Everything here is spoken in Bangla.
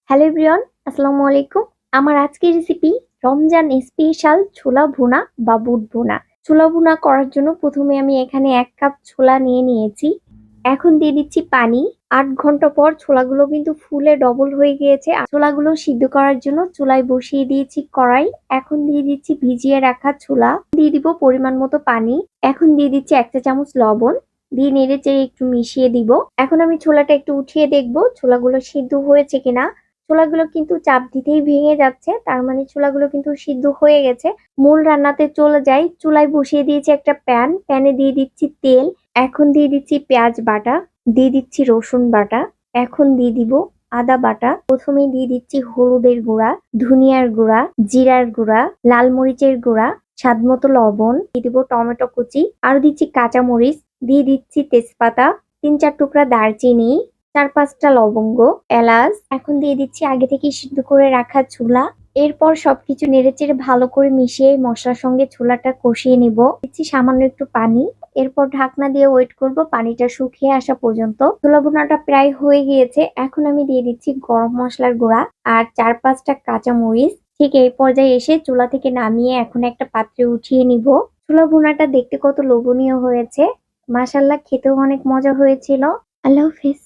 হ্যালো এভরিওয়ান, আসসালামু আলাইকুম। আমার আজকের রেসিপি রমজান স্পেশাল ছোলা ভুনা বা বুট ভুনা। ছোলা ভুনা করার জন্য প্রথমে আমি এখানে 1 কাপ ছোলা নিয়ে নিয়েছি। এখন দিয়ে দিচ্ছি পানি। 8 ঘন্টা পর ছোলাগুলো কিন্তু ফুলে ডবল হয়ে গিয়েছে। আর ছোলাগুলো সিদ্ধ করার জন্য চুলায় বসিয়ে দিয়েছি কড়াই। এখন দিয়ে দিচ্ছি ভিজিয়ে রাখা ছোলা। দিয়ে দিব পরিমাণ মতো পানি। এখন দিয়ে দিচ্ছি 1 চা চামচ লবণ। দিয়ে নেড়ে চেড়ে একটু মিশিয়ে দিব। এখন আমি ছোলাটা একটু উঠিয়ে দেখবো ছোলাগুলো সিদ্ধ হয়েছে কিনা। ছোলাগুলো কিন্তু চাপ দিতেই ভেঙে যাচ্ছে, তার মানে ছোলাগুলো কিন্তু সিদ্ধ হয়ে গেছে। মূল রান্নাতে চলে যাই। চুলায় বসিয়ে দিয়েছি একটা প্যানে দিয়ে দিচ্ছি তেল। এখন দিয়ে দিচ্ছি পেঁয়াজ বাটা, দিয়ে দিচ্ছি রসুন বাটা, এখন দিয়ে দিব আদা বাটা। প্রথমেই দিয়ে দিচ্ছি হলুদের গুঁড়া, ধনিয়ার গুঁড়া, জিরার গুঁড়া, লাল মরিচের গুঁড়া, স্বাদ মতো লবণ, দিয়ে দিব টমেটো কুচি, আরো দিচ্ছি কাঁচা মরিচ, দিয়ে দিচ্ছি তেজপাতা, 3-4 টুকরা দারচিনি, 4-5টা লবঙ্গ, এলাচ। এখন দিয়ে দিচ্ছি আগে থেকে সিদ্ধ করে রাখা ছোলা। এরপর সবকিছু নেড়েচেড়ে ভালো করে মিশিয়ে মশলার সঙ্গে ছোলাটা কষিয়ে নিব। দিচ্ছি সামান্য একটু পানি। এরপর ঢাকনা দিয়ে ওয়েট করব পানিটা শুকিয়ে আসা পর্যন্ত। ছোলা ভুনাটা প্রায় হয়ে গিয়েছে। এখন আমি দিয়ে দিচ্ছি গরম মশলার গুঁড়া আর 4-5টা কাঁচা মরিচ। ঠিক এই পর্যায়ে এসে চুলা থেকে নামিয়ে এখন একটা পাত্রে উঠিয়ে নিব। ছোলা ভুনাটা দেখতে কত লোভনীয় হয়েছে, মাশাআল্লাহ, খেতেও অনেক মজা হয়েছিল। আল্লাহ হাফেজ।